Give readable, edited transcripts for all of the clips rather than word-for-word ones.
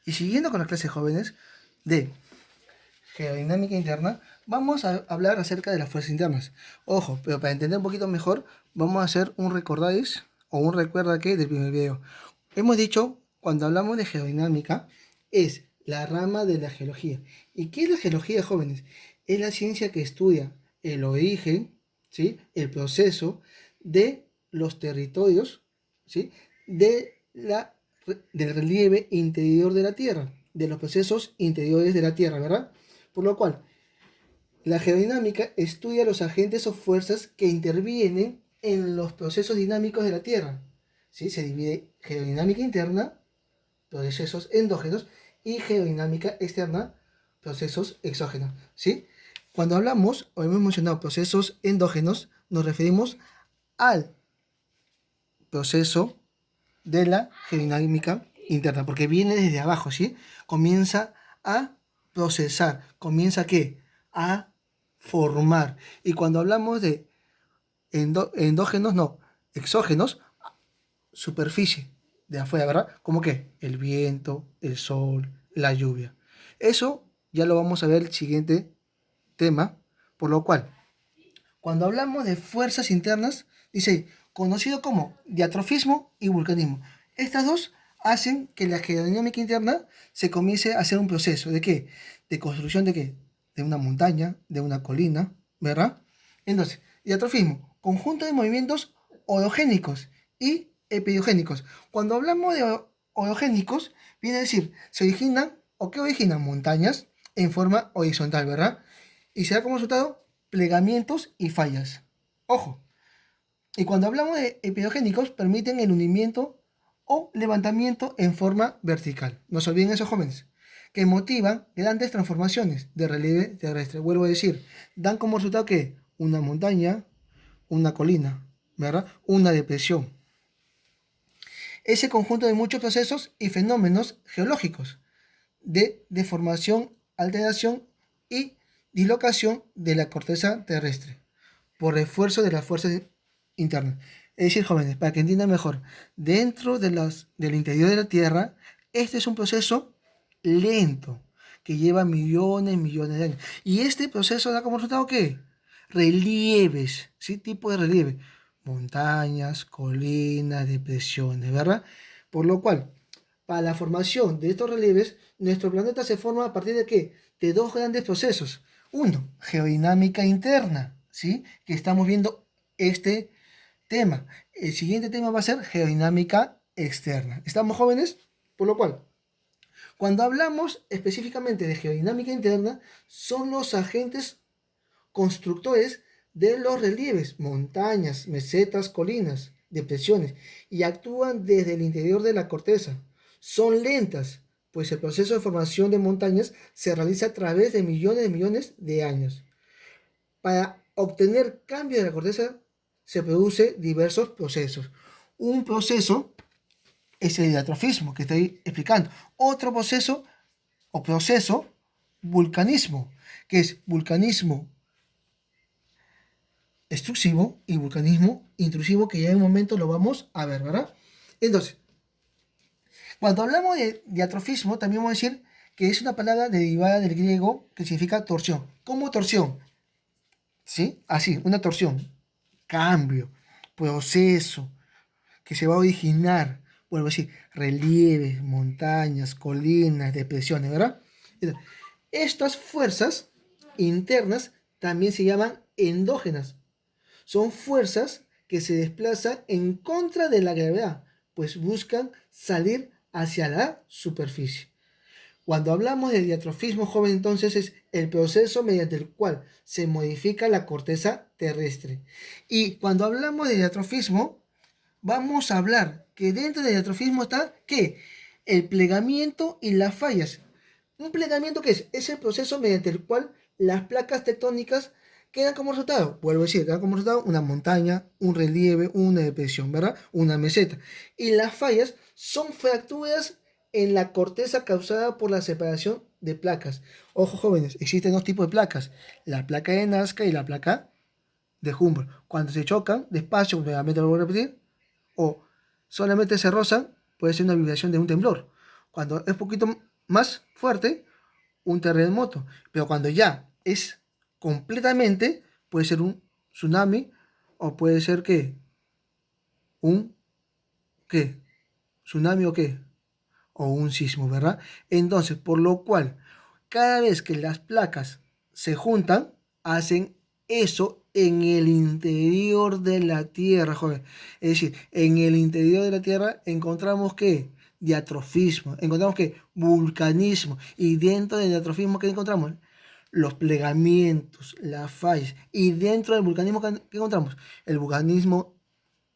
Y siguiendo con las clases jóvenes de geodinámica interna, vamos a hablar acerca de las fuerzas internas. Ojo, pero para entender un poquito mejor, vamos a hacer un recordáis o un recuerda que del primer video. Hemos dicho, cuando hablamos de geodinámica, es la rama de la geología. ¿Y qué es la geología, jóvenes? Es la ciencia que estudia el origen, ¿sí? El proceso de los territorios, ¿sí? de la, del relieve interior de la Tierra, de los procesos interiores de la Tierra, ¿verdad? Por lo cual, la geodinámica estudia los agentes o fuerzas que intervienen en los procesos dinámicos de la Tierra. ¿Sí? Se divide geodinámica interna, procesos endógenos, y geodinámica externa, procesos exógenos. ¿Sí? Cuando hablamos o hemos mencionado procesos endógenos, nos referimos al proceso de la geodinámica interna, porque viene desde abajo, ¿sí? Comienza a procesar, comienza ¿a qué? A formar. Y cuando hablamos de endógenos, no, exógenos, superficie de afuera, ¿verdad? Como que el viento, el sol, la lluvia. Eso ya lo vamos a ver el siguiente tema, por lo cual, cuando hablamos de fuerzas internas, dice, conocido como diatrofismo y vulcanismo. Estas dos hacen que la geodinámica interna se comience a hacer un proceso. ¿De qué? De construcción de qué? De una montaña, de una colina, ¿verdad? Entonces, diatrofismo, conjunto de movimientos orogénicos y epidogénicos. Cuando hablamos de orogénicos, viene a decir, se originan o qué originan montañas en forma horizontal, ¿verdad? Y se da como resultado plegamientos y fallas. Ojo, y cuando hablamos de epidogénicos, permiten el hundimiento o levantamiento en forma vertical. No se olviden esos jóvenes, que motivan grandes transformaciones de relieve terrestre. Vuelvo a decir, dan como resultado que una montaña, una colina, ¿verdad? Una depresión. Ese conjunto de muchos procesos y fenómenos geológicos de deformación, alteración y dislocación de la corteza terrestre por refuerzo de las fuerzas internas. Es decir, jóvenes, para que entiendan mejor, dentro del interior de la Tierra, este es un proceso lento que lleva millones y millones de años. Y este proceso da como resultado ¿qué? Relieves, ¿sí? Tipo de relieve. Montañas, colinas, depresiones, ¿verdad? Por lo cual, para la formación de estos relieves, nuestro planeta se forma a partir de ¿qué? De dos grandes procesos. Uno, geodinámica interna, ¿sí? Que estamos viendo este tema. El siguiente tema va a ser geodinámica externa. ¿Estamos jóvenes? Por lo cual, cuando hablamos específicamente de geodinámica interna, son los agentes constructores de los relieves, montañas, mesetas, colinas, depresiones, y actúan desde el interior de la corteza. Son lentas, pues el proceso de formación de montañas se realiza a través de millones de años. Para obtener cambio de la corteza se produce diversos procesos. Un proceso es el diatrofismo que estoy explicando. Otro proceso o proceso, vulcanismo, que es vulcanismo extrusivo y vulcanismo intrusivo, que ya en un momento lo vamos a ver, ¿verdad? Entonces, cuando hablamos de diatrofismo, también vamos a decir que es una palabra derivada del griego que significa torsión. ¿Cómo torsión? ¿Sí? Así, una torsión, cambio, proceso que se va a originar, vuelvo a decir, relieves, montañas, colinas, depresiones, ¿verdad? Entonces, estas fuerzas internas también se llaman endógenas. Son fuerzas que se desplazan en contra de la gravedad, pues buscan salir hacia la superficie. Cuando hablamos de diatrofismo joven, entonces es el proceso mediante el cual se modifica la corteza terrestre. Y cuando hablamos de diatrofismo, vamos a hablar que dentro del diatrofismo está ¿qué? El plegamiento y las fallas. ¿Un plegamiento qué es? Es el proceso mediante el cual las placas tectónicas quedan como resultado, vuelvo a decir, quedan como resultado una montaña, un relieve, una depresión, ¿verdad? Una meseta. Y las fallas son fracturas en la corteza causada por la separación de placas. Ojo jóvenes, existen dos tipos de placas, la placa de Nazca y la placa de Humboldt. Cuando se chocan, despacio, nuevamente lo voy a repetir, o solamente se rozan, puede ser una vibración de un temblor. Cuando es poquito más fuerte, un terremoto. Pero cuando ya es completamente, puede ser un tsunami o puede ser que un ¿qué? Tsunami o qué? O un sismo, ¿verdad? Entonces, por lo cual, cada vez que las placas se juntan, hacen eso en el interior de la Tierra, joven. Es decir, en el interior de la Tierra encontramos que diatrofismo, encontramos que vulcanismo, y dentro del diatrofismo, ¿qué encontramos? Los plegamientos, las fallas, y dentro del vulcanismo, ¿qué encontramos? El vulcanismo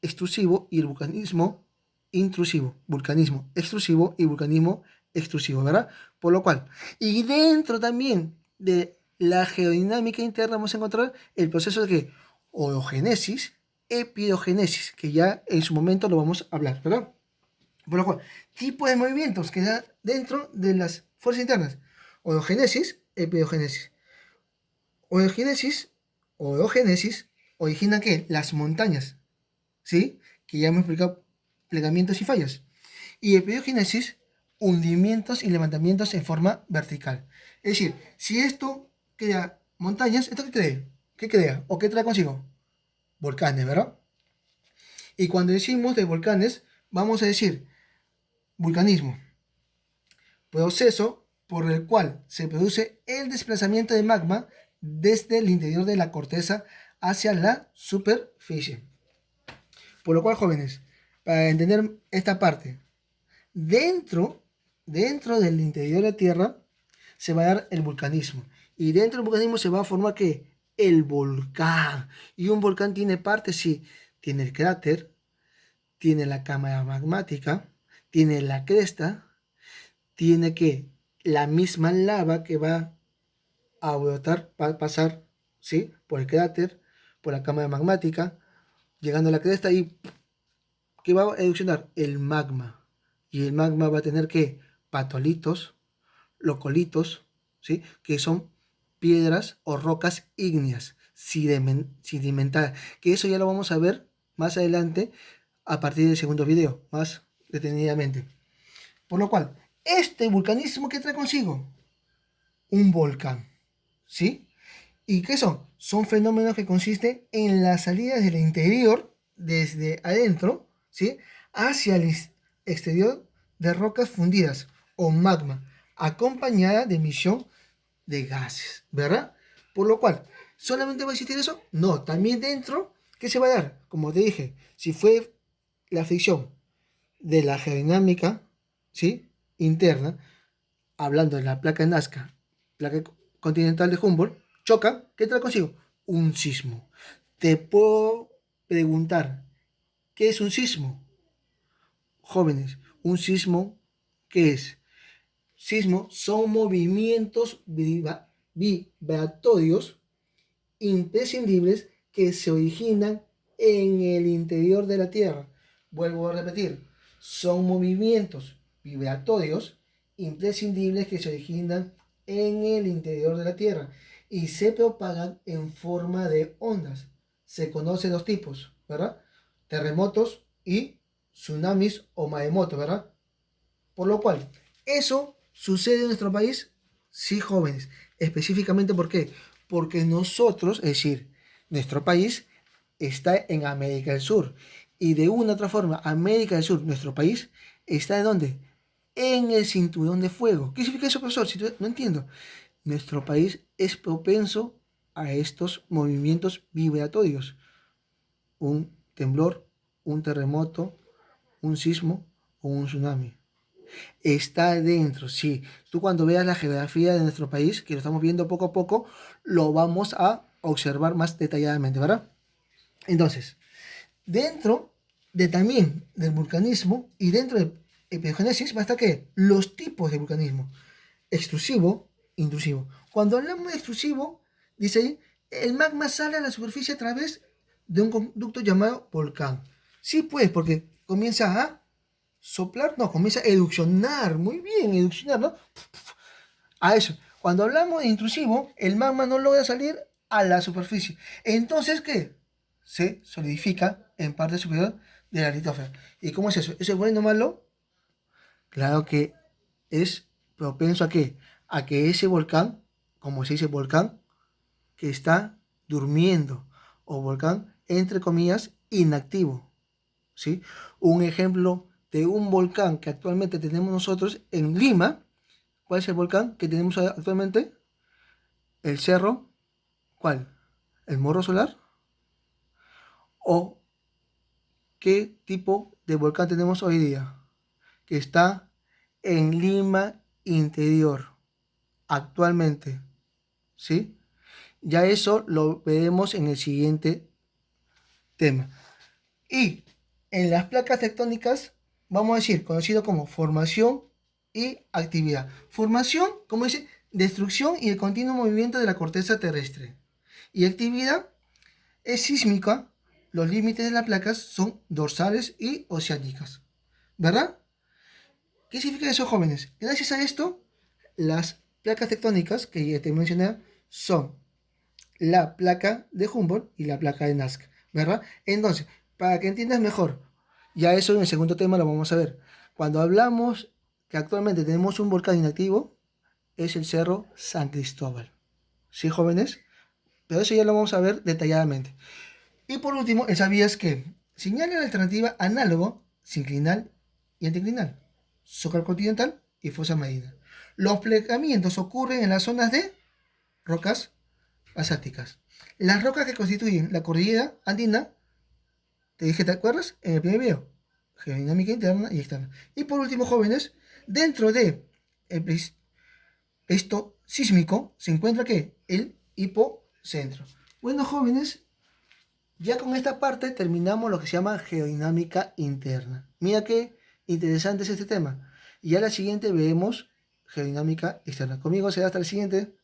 extrusivo y el vulcanismo intrusivo, vulcanismo extrusivo y vulcanismo extrusivo, ¿verdad? Por lo cual, y dentro también de la geodinámica interna vamos a encontrar el proceso de que orogénesis, epidogénesis, que ya en su momento lo vamos a hablar, ¿verdad? Por lo cual, tipo de movimientos que da dentro de las fuerzas internas, orogénesis, epidogénesis. Orogénesis origina que las montañas, ¿sí? Que ya hemos explicado plegamientos y fallas. Y epiogénesis, hundimientos y levantamientos en forma vertical. Es decir, si esto crea montañas, ¿esto qué crea? ¿Qué crea? ¿O qué trae consigo? Volcanes, ¿verdad? Y cuando decimos de volcanes, vamos a decir vulcanismo, proceso por el cual se produce el desplazamiento de magma desde el interior de la corteza hacia la superficie. Por lo cual, jóvenes, para entender esta parte, dentro, dentro del interior de la Tierra se va a dar el vulcanismo. Y dentro del vulcanismo se va a formar que el volcán. Y un volcán tiene partes, sí. Tiene el cráter, tiene la cámara magmática, tiene la cresta, tiene que la misma lava que va a brotar, va a pasar, ¿sí? Por el cráter, por la cámara magmática, llegando a la cresta y que va a erupcionar el magma. Y el magma va a tener que patolitos, locolitos, ¿sí? Que son piedras o rocas ígneas, sedimentadas. Que eso ya lo vamos a ver más adelante a partir del segundo video, más detenidamente. Por lo cual, este vulcanismo que trae consigo un volcán, ¿sí? ¿Y qué son? Son fenómenos que consisten en las salidas del interior, desde adentro, ¿sí? Hacia el exterior de rocas fundidas o magma, acompañada de emisión de gases, ¿verdad? Por lo cual, ¿solamente va a existir eso? No, también dentro, ¿qué se va a dar? Como te dije, si fue la fricción de la geodinámica, ¿sí? Interna, hablando de la placa de Nazca, placa continental de Humboldt, choca, ¿qué trae consigo? Un sismo. Te puedo preguntar, ¿qué es un sismo? Jóvenes, un sismo, ¿qué es? Sismo son movimientos vibratorios imprescindibles que se originan en el interior de la Tierra. Vuelvo a repetir, son movimientos vibratorios imprescindibles que se originan en el interior de la Tierra y se propagan en forma de ondas. Se conocen dos tipos, ¿verdad? Terremotos y tsunamis o maremotos, ¿verdad? Por lo cual, eso sucede en nuestro país, sí, jóvenes. Específicamente, ¿por qué? Porque nosotros, es decir, nuestro país está en América del Sur. Y de una u otra forma, América del Sur, nuestro país, está ¿en dónde? En el cinturón de fuego. ¿Qué significa eso, profesor? Si no entiendo. Nuestro país es propenso a estos movimientos vibratorios. Un temblor, un terremoto, un sismo o un tsunami está dentro, sí. Tú cuando veas la geografía de nuestro país, que lo estamos viendo poco a poco, lo vamos a observar más detalladamente, ¿verdad? Entonces, dentro de también del vulcanismo y dentro de epigénesis va a estar que los tipos de vulcanismo, extrusivo, intrusivo. Cuando hablamos de extrusivo, dice ahí, el magma sale a la superficie a través de un conducto llamado volcán. Sí, pues, porque comienza a soplar, no, comienza a erupcionar, muy bien, erupcionar, ¿no? A eso. Cuando hablamos de intrusivo, el magma no logra salir a la superficie. Entonces, ¿qué? Se solidifica en parte superior de la litosfera. ¿Y cómo es eso? ¿Eso es bueno o malo? Claro que es propenso ¿a qué? A que ese volcán, como se dice volcán, que está durmiendo, o volcán, entre comillas, inactivo, ¿sí? Un ejemplo de un volcán que actualmente tenemos nosotros en Lima. ¿Cuál es el volcán que tenemos actualmente? El cerro, ¿cuál? ¿El Morro Solar? ¿O qué tipo de volcán tenemos hoy día? Que está en Lima interior, actualmente, ¿sí? Ya eso lo veremos en el siguiente tema. Y en las placas tectónicas, vamos a decir, conocido como formación y actividad. Formación, como dice, destrucción y el continuo movimiento de la corteza terrestre. Y actividad es sísmica. Los límites de las placas son dorsales y oceánicas. ¿Verdad? ¿Qué significa eso, jóvenes? Gracias a esto, las placas tectónicas que ya te mencioné son la placa de Humboldt y la placa de Nazca, ¿verdad? Entonces, para que entiendas mejor, ya eso en el segundo tema lo vamos a ver. Cuando hablamos que actualmente tenemos un volcán inactivo, es el Cerro San Cristóbal. ¿Sí, jóvenes? Pero eso ya lo vamos a ver detalladamente. Y por último, ¿sabías que señala la alternativa análogo, sinclinal y anticlinal, zócalo continental y fosa marina? Los plegamientos ocurren en las zonas de rocas basálticas. Las rocas que constituyen la cordillera andina, te dije, ¿te acuerdas? En el primer video. Geodinámica interna y externa. Y por último, jóvenes, dentro de esto sísmico se encuentra ¿qué? El hipocentro. Bueno, jóvenes, ya con esta parte terminamos lo que se llama geodinámica interna. Mira qué interesante es este tema. Y a la siguiente vemos geodinámica externa. Conmigo será hasta el siguiente.